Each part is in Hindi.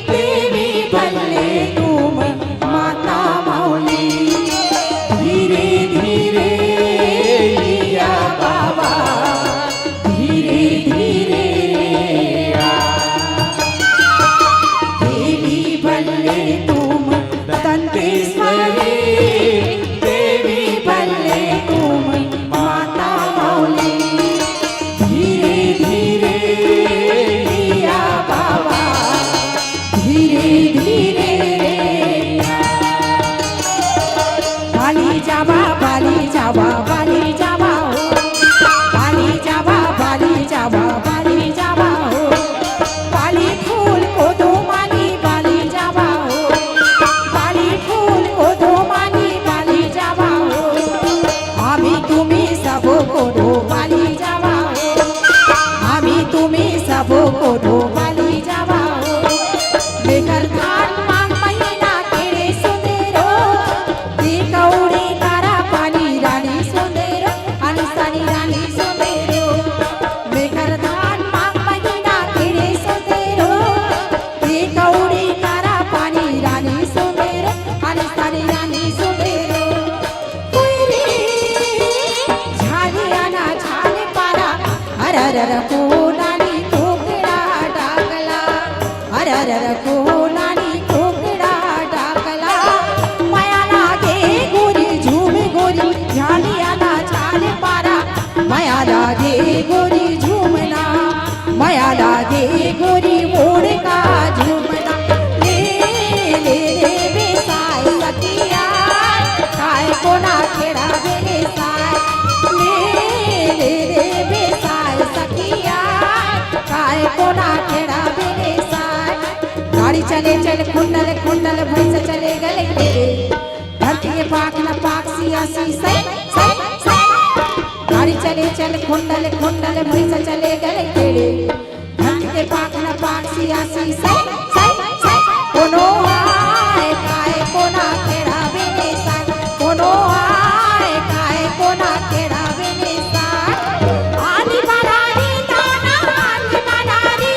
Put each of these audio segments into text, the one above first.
देवी भल्ले तुम माता मौली। धीरे धीरे या बाबा, धीरे धीरे देवी भल्ले तुम दंतेश्वरी। देवी भल्ले तुम माता मौली। धीरे धीरे या बाबा, धीरे धीरे बाली जावा, बाली जावा, बाली जावा हो, बाली जावा, बाली जावा, बाली जावा हो। बाली फूल को दो माली, बाली जावा हो, बाली फूल को दो माली, बाली जावा हो। आमी तुमी सबको दो बाली जावा हो, आमी तुमी सबको दो बाली जावा हो। बेकर धान मांग महीना तेरे सुंदरो, दी कौड़ी तारा पानी रानी सुंदरो, अनसानी रानी सुंदरो। बेकर धान मांग महीना तेरे सुंदरो, दी कौड़ी तारा पानी रानी सुंदरो, अनसानी रानी सुंदरो। कोयरी झालियाना झाले पारा, हरहर कोनानी कोकड़ा डाकला, हरहर कोनानी कोकड़ा डाकला। माया लागे गोरी झूम गोरी, झालियाना झाले पारा, माया लागे गोरी झूमना, माया लागे गोरी मोड़ का झूमना। ले ले ले बेसाय सखिया, काय कोना खेड़ा बेले साय। ले ले ले बेसाय सखिया, काय कोना खेड़ा बेले साय। गाड़ी चले चल कुंडल कुंडल भैंस चले गले खेड़े, धरती के पाक न पाक सियासी सै सै सै। गाड़ी चले चल कुंडल कुंडल भैंस चले गले खेड़े, धरती के पाक न पाक सियासी सै सै सै। कोनो आए काय कोना खेड़ा बेले साय, कोनो आए काय कोना खेड़ा बेले साय। आदि बनारी दाना, आदि बनारी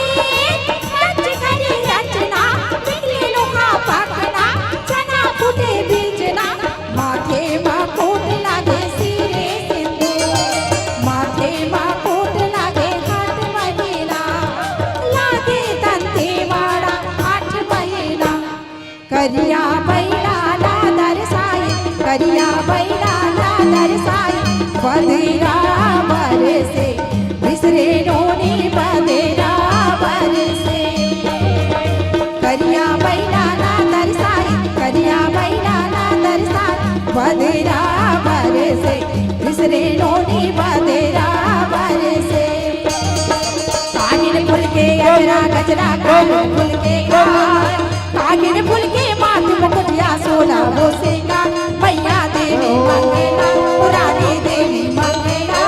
रच करी रचना, निकले लोहा पाकना, चना फूटे बीजना। माथे मुकुट लागे सिरे सिंदूर, माथे मुकुट लागे हाथ महीना, लागे दंतेवाड़ा 8 महीना। करिया बैला ला दरसाई, करिया बैला ला दरसाई। बदेरा बरसे बिसरे नोनी, बदेरा बरसे। करिया बैला ला दरसाई, करिया बैला ला दरसाई। बदेरा बरसे बिसरे नोनी, बदेरा बरसे। कागिन फुल के अजरा गजरा, कागिन फुल के गाल, कागिन फुल के माथ मुकुटिया सोला वो सेगा। मैया देवी मंगेला, पुरानी देवी मंगेला,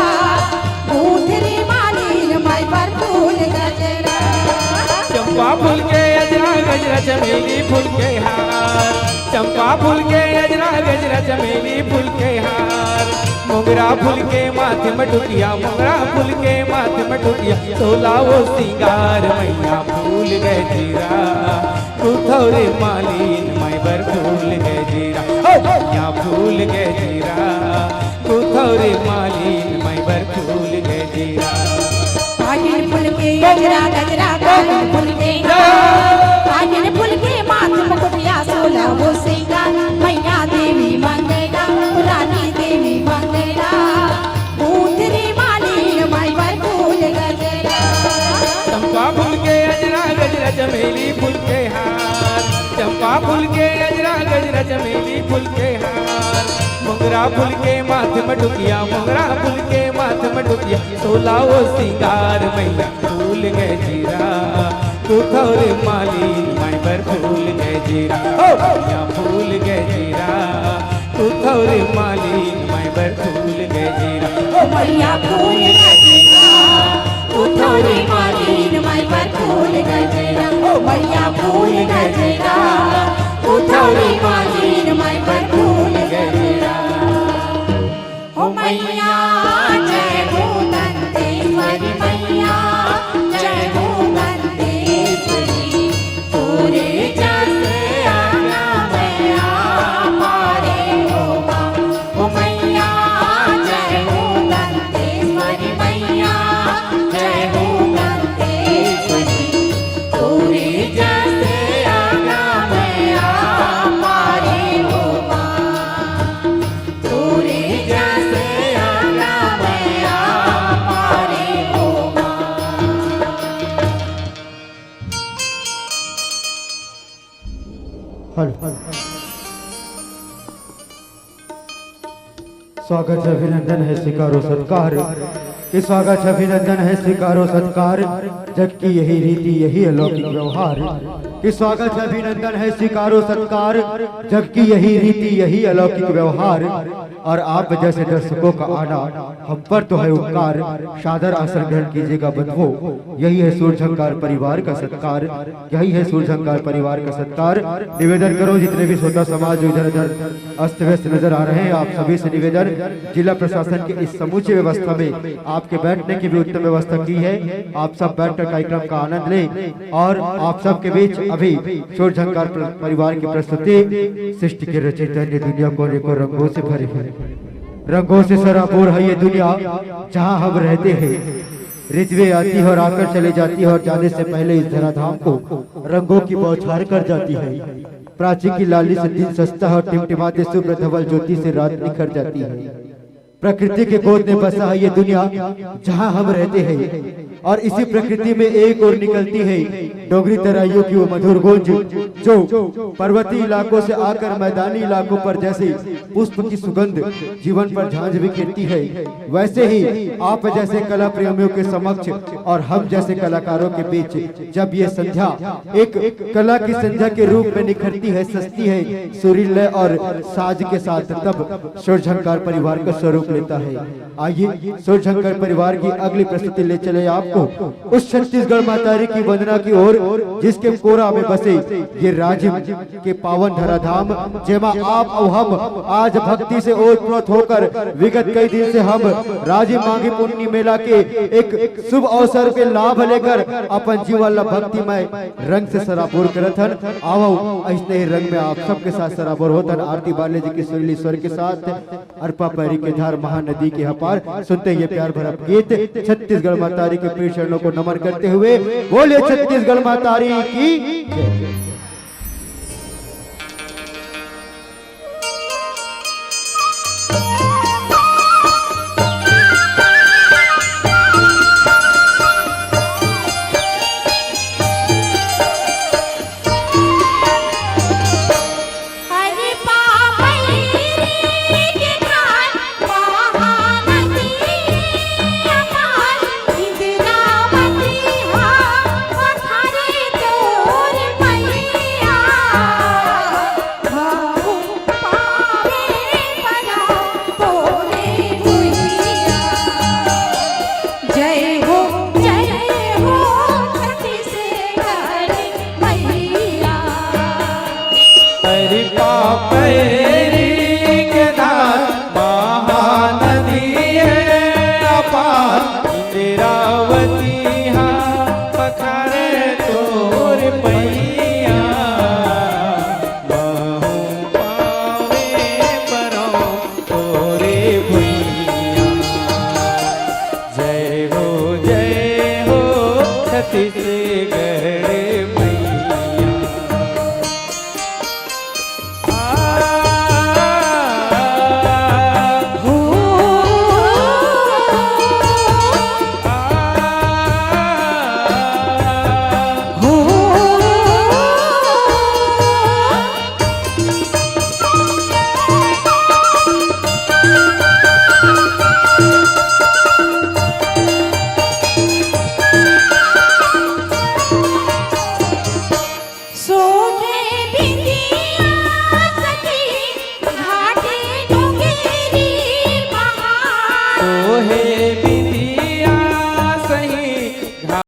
ऊधरी मालीन माई पर फूल गजरा। चंपा फूल के अजरा गजरा चमेली फूल के हार, चंपा फूल के अजरा गजरा चमेली फूल के हार। मोगरा फूल के माथे मटुकिया, मोगरा फूल के माथे मटुकिया, सोला वो सिंगार। मैया फूल गजरा कुथौरे मालीन माई बर फूल गजरा। मैया फूल गजरा कुथौरे मालीन माई बर फूल गजरा। कागिन फुल के अजरा गजरा, कागिन फुल के गाल, कागिन फुल के माथ मुकुटिया सोला वो सिंगार। मैया देवी मंगेला, पुरानी देवी मंगेला, ऊधरी मालीन माई पर फूल गजरा। चंपा फूल के अजरा गजरा चमेली फूल के हार, चंपा फूल के अजरा गजरा चमेली फूल के हार। मोगरा फूल के माथे मटुकिया, मोगरा फूल के माथे मटुकिया, सोला वो सिंगार। मैया फूल गजरा कुथौरे मालीन माई पर फूल गजरा। मैया फूल गजरा कुथौरे मालीन माई पर फूल गजरा। मैया फूल गजरा कुथौरे मालीन माई पर फूल गजरा। मैया फूल गजरा कुथौरे मालीन माई पर फूल गजरा। ओ मैया जय हो दंतेश्वरी, मैया जय हो दंतेश्वरी। स्वागत है, अभिनंदन है, स्वीकारो सत्कार। कि स्वागत है, अभिनंदन है, स्वीकारो सत्कार, जबकि यही रीति यही अलौकिक व्यवहार। कि स्वागत है, अभिनंदन है, स्वीकारो सत्कार, जबकि यही रीति यही अलौकिक व्यवहार। और आप जैसे दर्शकों का आना हम पर तो है उपकार, सादर आसन ग्रहण कीजिएगा बंधुओं। यही है सूरझंकार परिवार का सत्कार, यही है सूरझंकार परिवार का सत्कार। निवेदन करो जितने भी श्रोता समाज जो इधर उधर अस्त व्यस्त नजर आ रहे हैं, आप सभी से निवेदन, जिला प्रशासन की इस समूची व्यवस्था में आपके बैठने की भी उत्तम व्यवस्था की है। आप सब बैठकर कार्यक्रम का आनंद लें। और आप सबके बीच अभी सूरझंकार परिवार की प्रस्तुति। सृष्टि के रचयिता ने दुनिया को अनेकों रंगों से भरी है, रंगों से सराबोर है ये दुनिया जहाँ हम रहते हैं। ऋतुएं आती है और आकर चले जाती है, और जाने से पहले इस धराधाम को रंगों की बौछार कर जाती है। प्राची की लाली से दिन सस्ता है और टिमटिमाते शुभ्र धवल ज्योति से रात निखर जाती है। प्रकृति के गोद में बसा है ये दुनिया जहाँ हम रहते हैं। और इसी प्रकृति में एक और निकलती है डोगरी तराइयों की वो मधुर गूंज, जो पर्वतीय इलाकों से आकर मैदानी इलाकों पर जैसे पुष्प की सुगंध जीवन पर झांझ बिखेरती है, वैसे ही आप जैसे कला प्रेमियों के समक्ष और हम जैसे कलाकारों के बीच जब ये संध्या एक कला की संध्या के रूप में निखरती है, सजती है सुरीले और साज के साथ, तब सूरझंकार परिवार का स्वरूप लेता है। आइए सूरझंकार परिवार की अगली प्रस्तुति ले चले आपको उस छत्तीसगढ़ मातारी की वंदना की ओर, जिसके कोरा में बसे ये राज्य के पावन धराधाम, जेमा आप और हम आज भक्ति से ओतप्रोत होकर विगत कई दिन से हम राजी मांगी पुण्य मेला के एक शुभ अवसर के लाभ लेकर अपन जीवन ला भक्तिमय रंग से सराबोर करत हन। आओ ऐसे ही रंग में आप सबके साथ सराबोर होतन। आरती बाले जी की सुरीली स्वर के साथ अरपा पैरी के धार महानदी के हपार सुनते ये प्यार भरा गीत छत्तीसगढ़ मातारी के प्रिय चरणों को नमन करते हुए बोले छत्तीसगढ़ मातारी की जय। छत्तीसगढ़